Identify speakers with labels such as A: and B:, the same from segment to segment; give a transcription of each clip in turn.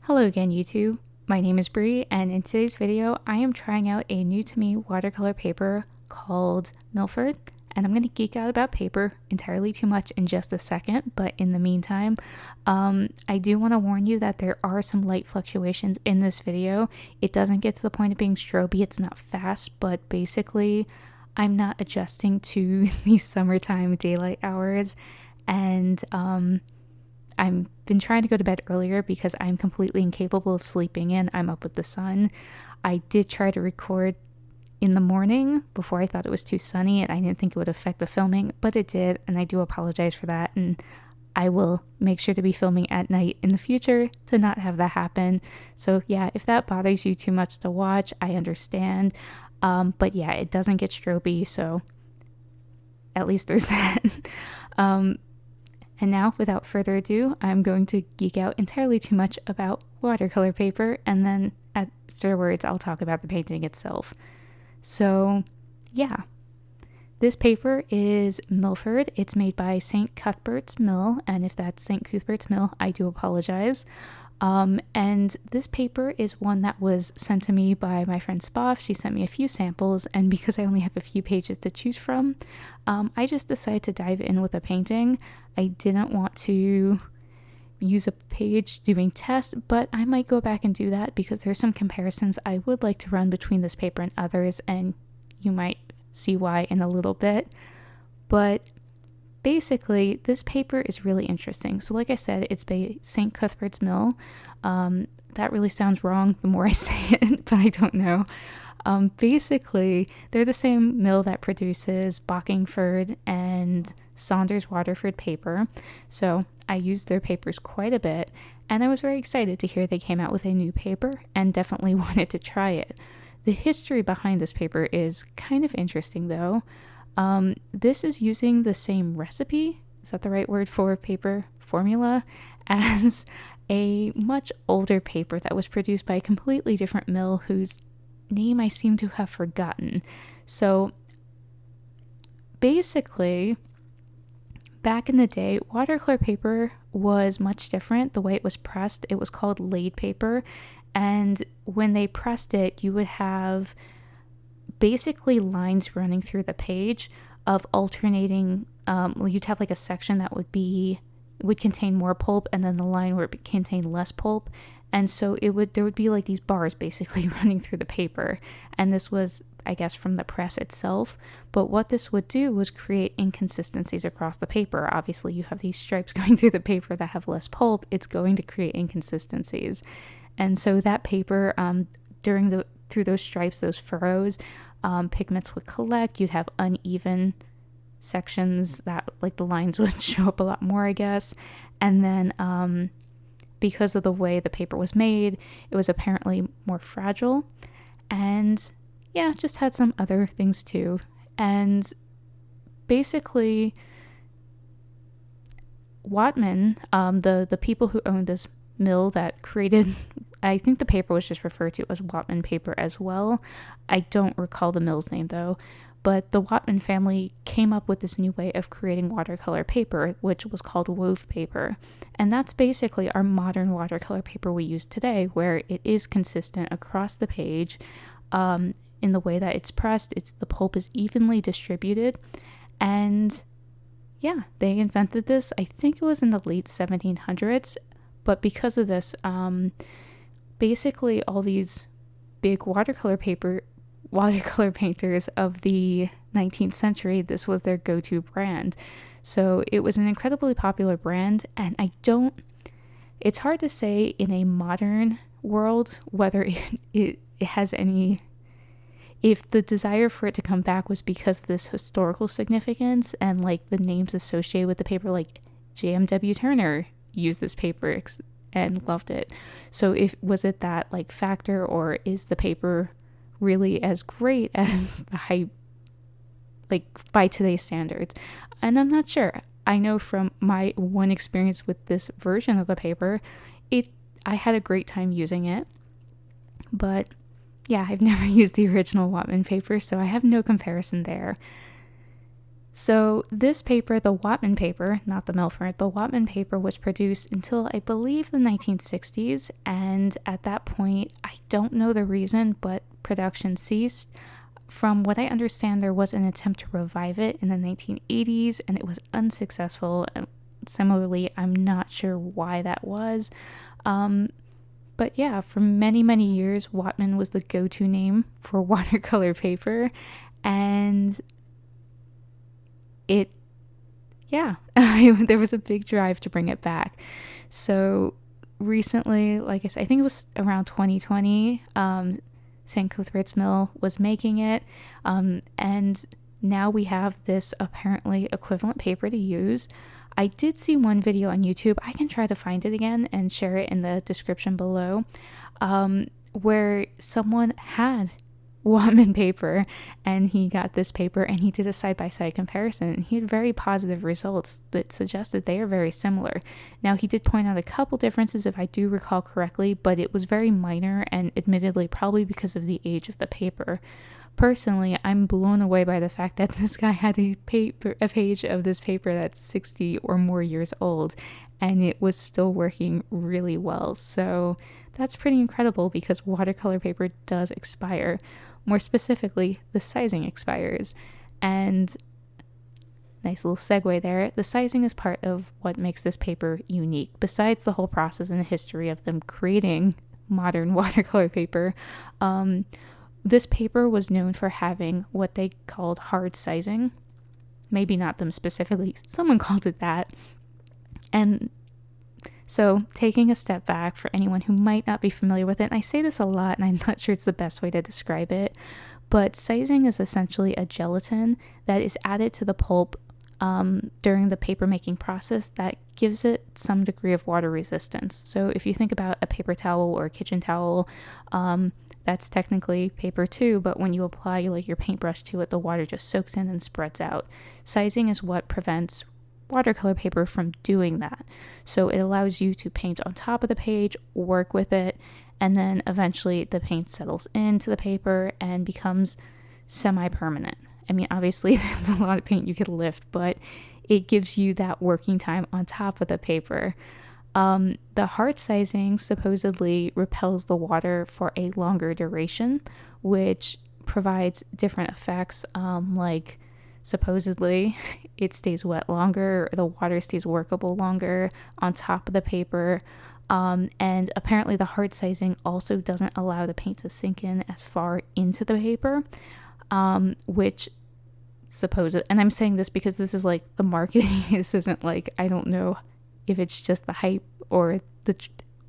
A: Hello again, YouTube. My name is Bree, and in today's video, I am trying out a new to me watercolor paper called Milford, and I'm going to geek out about paper entirely too much in just a second, but in the meantime, I do want to warn you that there are some light fluctuations in this video. It doesn't get to the point of being stroby, it's not fast, but basically, I'm not adjusting to these summertime daylight hours, and I've been trying to go to bed earlier because I'm completely incapable of sleeping in. I'm up with the sun. I did try to record in the morning before I thought it was too sunny and I didn't think it would affect the filming, but it did, and I do apologize for that, and I will make sure to be filming at night in the future to not have that happen. So yeah, if that bothers you too much to watch, I understand. But yeah, it doesn't get stroby, so at least there's that. And now, without further ado, I'm going to geek out entirely too much about watercolor paper, and then afterwards I'll talk about the painting itself. So, yeah. This paper is Milford. It's made by St. Cuthbert's Mill, and if that's St. Cuthbert's Mill, I do apologize. And this paper is one that was sent to me by my friend Spoff. She sent me a few samples, and because I only have a few pages to choose from, I just decided to dive in with a painting. I didn't want to use a page doing tests, but I might go back and do that because there's some comparisons I would like to run between this paper and others, and you might see why in a little bit. But basically, this paper is really interesting. So like I said, it's by St. Cuthbert's Mill. That really sounds wrong the more I say it, but I don't know. Basically, they're the same mill that produces Bockingford and Saunders Waterford paper. So I used their papers quite a bit, and I was very excited to hear they came out with a new paper and definitely wanted to try it. The history behind this paper is kind of interesting though. This is using the same recipe, is that the right word for paper formula, as a much older paper that was produced by a completely different mill whose name I seem to have forgotten. So basically, back in the day, watercolor paper was much different. The way it was pressed, it was called laid paper, and when they pressed it, you would have basically lines running through the page of alternating. You'd have like a section that would contain more pulp, and then the line where it contained less pulp, and so there would be like these bars basically running through the paper, and this was, I guess, from the press itself. But what this would do was create inconsistencies across the paper. Obviously, you have these stripes going through the paper that have less pulp. It's going to create inconsistencies, and so that paper, through those stripes, those furrows, pigments would collect. You'd have uneven sections that, like, the lines would show up a lot more, I guess. And then because of the way the paper was made, it was apparently more fragile, and yeah, just had some other things too. And basically, Whatman, the people who owned this mill that created, I think the paper was just referred to as Whatman paper as well. I don't recall the mill's name though, but the Whatman family came up with this new way of creating watercolor paper, which was called wove paper. And that's basically our modern watercolor paper we use today, where it is consistent across the page in the way that it's pressed. The pulp is evenly distributed, and yeah, they invented this, I think it was in the late 1700s. But because of this, basically all these big watercolor painters of the 19th century, this was their go-to brand. So it was an incredibly popular brand, and it's hard to say in a modern world whether it has any, if the desire for it to come back was because of this historical significance and like the names associated with the paper, like J.M.W. Turner used this paper and loved it. So was it that like factor, or is the paper really as great as the hype, like by today's standards? And I'm not sure. I know from my one experience with this version of the paper, I had a great time using it, but yeah, I've never used the original Whatman paper, so I have no comparison there. So this paper, the Whatman paper, not the Millford, the Whatman paper was produced until I believe the 1960s, and at that point, I don't know the reason, but production ceased. From what I understand, there was an attempt to revive it in the 1980s, and it was unsuccessful. Similarly, I'm not sure why that was. But yeah, for many, many years, Whatman was the go-to name for watercolor paper, and there was a big drive to bring it back. So recently, like I said, I think it was around 2020, St. Cuthbert's Mill was making it, and now we have this apparently equivalent paper to use. I did see one video on YouTube, I can try to find it again and share it in the description below, where someone had Whatman paper and he got this paper and he did a side-by-side comparison. He had very positive results that suggested they are very similar. Now, he did point out a couple differences, if I do recall correctly, but it was very minor and admittedly probably because of the age of the paper. Personally, I'm blown away by the fact that this guy had a page of this paper that's 60 or more years old and it was still working really well. So that's pretty incredible because watercolor paper does expire. More specifically, the sizing expires. And nice little segue there. The sizing is part of what makes this paper unique. Besides the whole process and the history of them creating modern watercolor paper, this paper was known for having what they called hard sizing. Maybe not them specifically. Someone called it that. And so taking a step back for anyone who might not be familiar with it, and I say this a lot and I'm not sure it's the best way to describe it, but sizing is essentially a gelatin that is added to the pulp during the paper making process that gives it some degree of water resistance. So if you think about a paper towel or a kitchen towel, that's technically paper too, but when you apply your paintbrush to it, the water just soaks in and spreads out. Sizing is what prevents watercolor paper from doing that. So it allows you to paint on top of the page, work with it, and then eventually the paint settles into the paper and becomes semi-permanent. I mean, obviously there's a lot of paint you could lift, but it gives you that working time on top of the paper. The hard sizing supposedly repels the water for a longer duration, which provides different effects, like supposedly it stays wet longer, or the water stays workable longer on top of the paper. And apparently the hard sizing also doesn't allow the paint to sink in as far into the paper, which and I'm saying this because this is like the marketing. This isn't like, I don't know if it's just the hype or the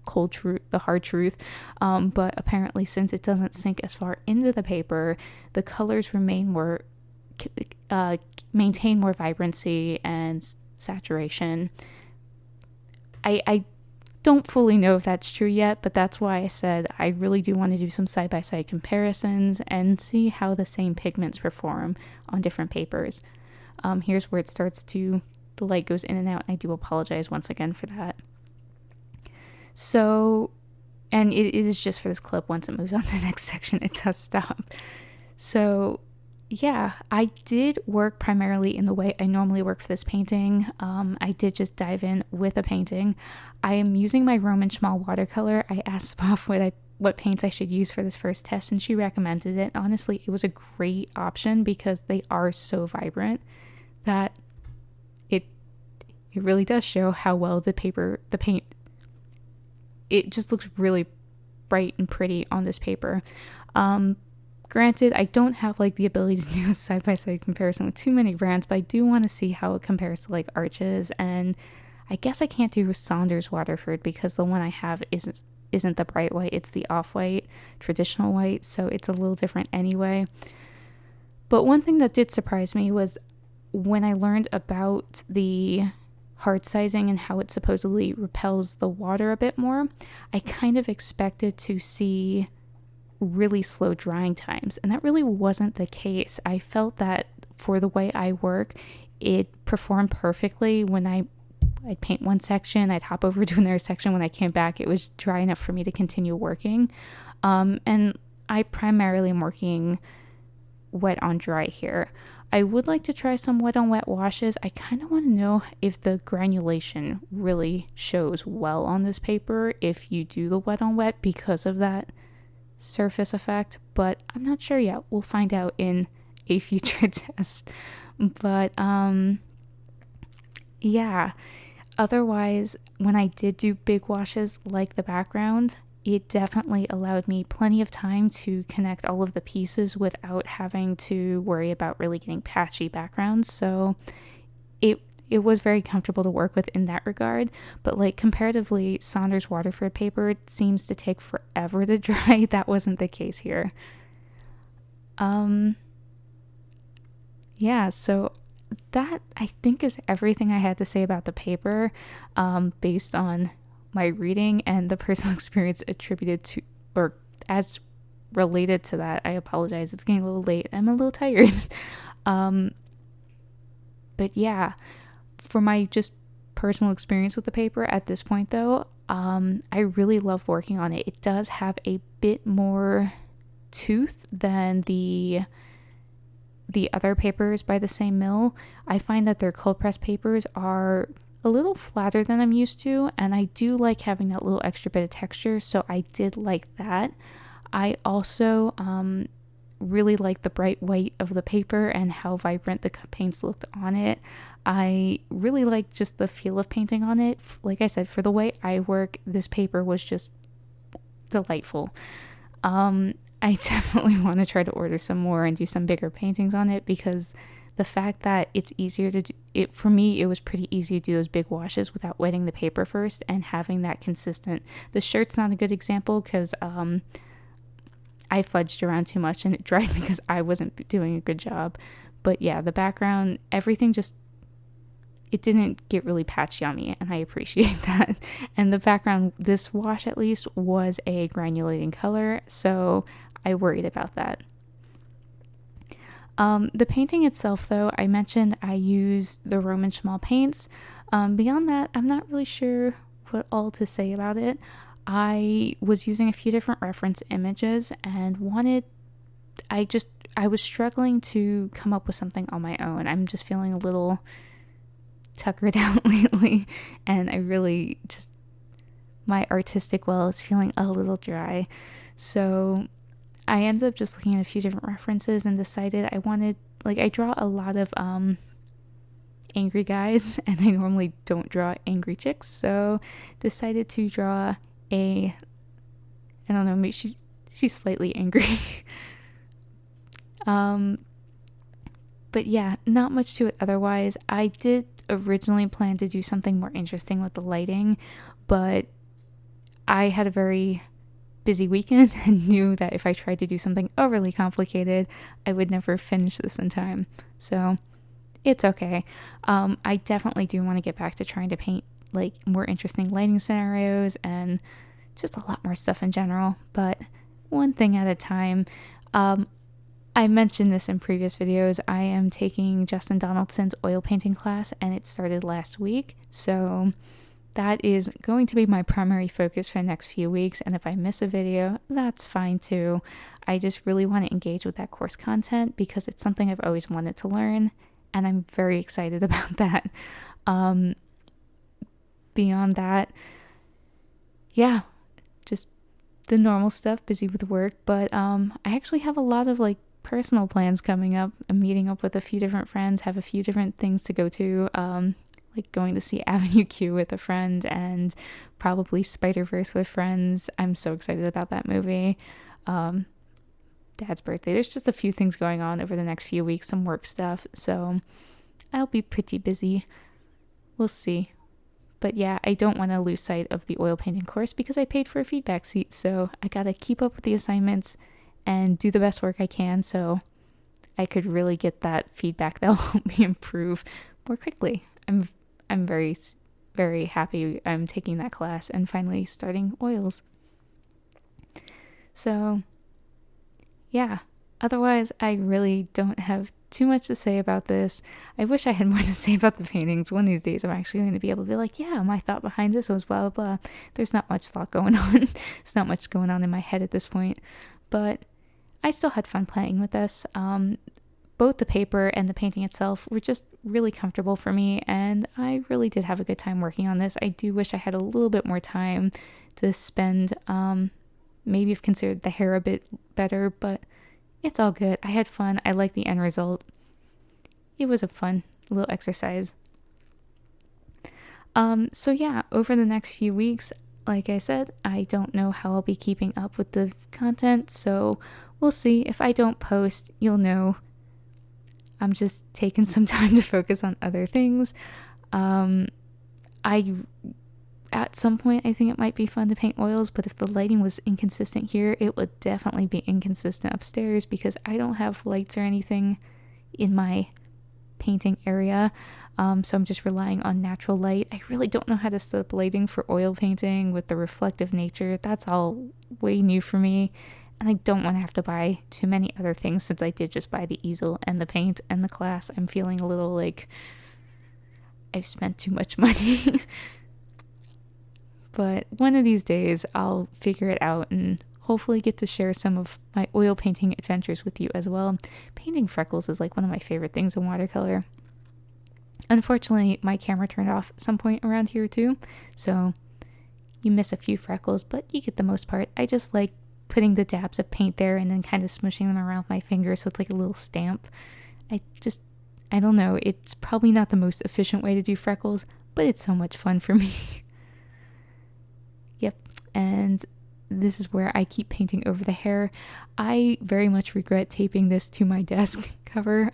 A: cold truth, the hard truth. But apparently since it doesn't sink as far into the paper, the colors maintain more vibrancy and saturation. I don't fully know if that's true yet, but that's why I said I really do want to do some side-by-side comparisons and see how the same pigments perform on different papers. Here's where the light goes in and out, and I do apologize once again for that. So, and it is just for this clip. Once it moves on to the next section, it does stop. So yeah, I did work primarily in the way I normally work for this painting. I did just dive in with a painting. I am using my Roman Szmal watercolor. I asked Bob what paints I should use for this first test, and she recommended it. Honestly, it was a great option because they are so vibrant that it really does show how well the paint, it just looks really bright and pretty on this paper. Granted, I don't have the ability to do a side-by-side comparison with too many brands, but I do want to see how it compares to Arches, and I guess I can't do Saunders Waterford because the one I have isn't the bright white, it's the off-white, traditional white, so it's a little different anyway. But one thing that did surprise me was when I learned about the hard sizing and how it supposedly repels the water a bit more, I kind of expected to see really slow drying times, and that really wasn't the case. I felt that for the way I work, it performed perfectly. When I'd paint one section, I'd hop over to another section. When I came back, it was dry enough for me to continue working. And I primarily am working wet on dry here. I would like to try some wet on wet washes. I kind of want to know if the granulation really shows well on this paper if you do the wet on wet because of that surface effect, but I'm not sure yet. We'll find out in a future test. But yeah, otherwise, when I did do big washes like the background, it definitely allowed me plenty of time to connect all of the pieces without having to worry about really getting patchy backgrounds. So it was very comfortable to work with in that regard. But like comparatively, Saunders Waterford paper seems to take forever to dry. That wasn't the case here. Yeah, so that I think is everything I had to say about the paper, based on my reading and the personal experience attributed to, or as related to that. I apologize, it's getting a little late. I'm a little tired. But yeah, for my just personal experience with the paper at this point though, I really love working on it. It does have a bit more tooth than the other papers by the same mill. I find that their cold press papers are a little flatter than I'm used to, and I do like having that little extra bit of texture, so I did like that. I also really like the bright white of the paper and how vibrant the paints looked on it. I really like just the feel of painting on it. Like I said, for the way I work, this paper was just delightful. I definitely want to try to order some more and do some bigger paintings on it, because the fact that it's easier to do it for me, it was pretty easy to do those big washes without wetting the paper first and having that consistent. The shirt's not a good example because I fudged around too much and it dried because I wasn't doing a good job. But yeah, the background, everything just, it didn't get really patchy on me, and I appreciate that. And the background, this wash at least, was a granulating color, so I worried about that. The painting itself, though, I mentioned I use the Roman Szmal paints. Beyond that, I'm not really sure what all to say about it. I was using a few different reference images and I was struggling to come up with something on my own. I'm just feeling a little tuckered out lately, and I really just, my artistic well is feeling a little dry. So I ended up just looking at a few different references and decided I draw a lot of angry guys, and I normally don't draw angry chicks, so decided to draw I don't know, maybe she's slightly angry. But yeah, not much to it otherwise. I did originally plan to do something more interesting with the lighting, but I had a very busy weekend and knew that if I tried to do something overly complicated, I would never finish this in time. So it's okay. I definitely do want to get back to trying to paint like more interesting lighting scenarios and just a lot more stuff in general, but one thing at a time. I mentioned this in previous videos. I am taking Justin Donaldson's oil painting class, and it started last week, so that is going to be my primary focus for the next few weeks, and if I miss a video, that's fine too. I just really want to engage with that course content because it's something I've always wanted to learn, and I'm very excited about that. Beyond that, yeah, just the normal stuff, busy with work, but I actually have a lot of like personal plans coming up. I'm meeting up with a few different friends, have a few different things to go to, like going to see Avenue Q with a friend and probably Spider-Verse with friends. I'm so excited about that movie. Dad's birthday. There's just a few things going on over the next few weeks, some work stuff, so I'll be pretty busy. We'll see. But yeah, I don't want to lose sight of the oil painting course because I paid for a feedback seat, so I gotta keep up with the assignments and do the best work I can so I could really get that feedback that'll help me improve more quickly. I'm very, very happy I'm taking that class and finally starting oils. So yeah, otherwise I really don't have too much to say about this. I wish I had more to say about the paintings. One of these days I'm actually going to be able to be like, yeah, my thought behind this was blah, blah, blah. There's not much thought going on. There's not much going on in my head at this point. But I still had fun playing with this. both the paper and the painting itself were just really comfortable for me, and I really did have a good time working on this. I do wish I had a little bit more time to spend, maybe have considered the hair a bit better, but it's all good. I had fun. I like the end result. It was a fun little exercise. So yeah, over the next few weeks, like I said, I don't know how I'll be keeping up with the content, so we'll see. If I don't post, you'll know. I'm just taking some time to focus on other things. At some point, I think it might be fun to paint oils, but if the lighting was inconsistent here, it would definitely be inconsistent upstairs because I don't have lights or anything in my painting area. So I'm just relying on natural light. I really don't know how to set up lighting for oil painting with the reflective nature. That's all way new for me. And I don't want to have to buy too many other things since I did just buy the easel and the paint and the class. I'm feeling a little like I've spent too much money. But one of these days I'll figure it out and hopefully get to share some of my oil painting adventures with you as well. Painting freckles is like one of my favorite things in watercolor. Unfortunately, my camera turned off at some point around here too, so you miss a few freckles, but you get the most part. I just like putting the dabs of paint there and then kind of smushing them around my fingers so it's like a little stamp. I don't know, it's probably not the most efficient way to do freckles, but it's so much fun for me. Yep, and this is where I keep painting over the hair. I very much regret taping this to my desk cover,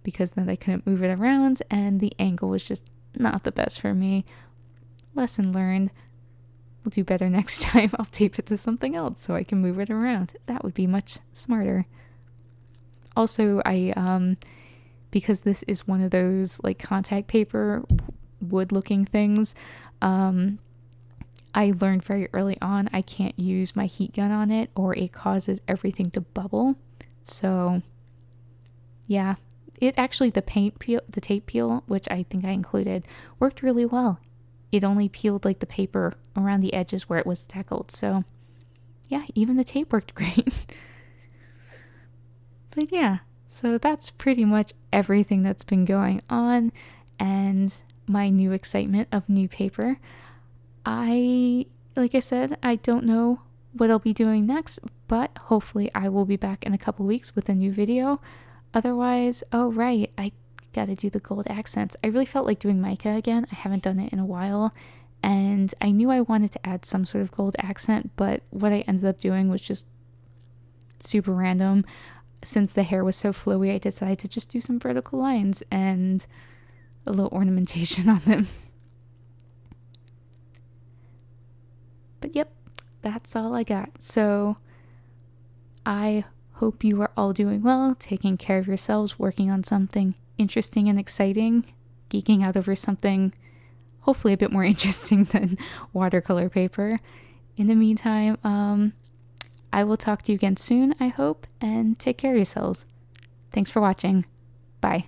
A: because then I couldn't move it around and the angle was just not the best for me. Lesson learned. We'll do better next time. I'll tape it to something else so I can move it around. That would be much smarter. Also, because this is one of those like contact paper wood looking things, I learned very early on I can't use my heat gun on it or it causes everything to bubble. So yeah, it actually, the tape peel, which I think I included, worked really well. It only peeled like the paper around the edges where it was tackled. So yeah, even the tape worked great. But yeah, so that's pretty much everything that's been going on and my new excitement of new paper. Like I said, I don't know what I'll be doing next, but hopefully I will be back in a couple weeks with a new video. Otherwise, oh right, I gotta do the gold accents. I really felt like doing mica again. I haven't done it in a while, and I knew I wanted to add some sort of gold accent, but what I ended up doing was just super random. Since the hair was so flowy, I decided to just do some vertical lines and a little ornamentation on them. But yep, that's all I got. So I hope you are all doing well, taking care of yourselves, working on something interesting and exciting, geeking out over something hopefully a bit more interesting than watercolor paper. In the meantime, I will talk to you again soon, I hope, and take care of yourselves. Thanks for watching. Bye.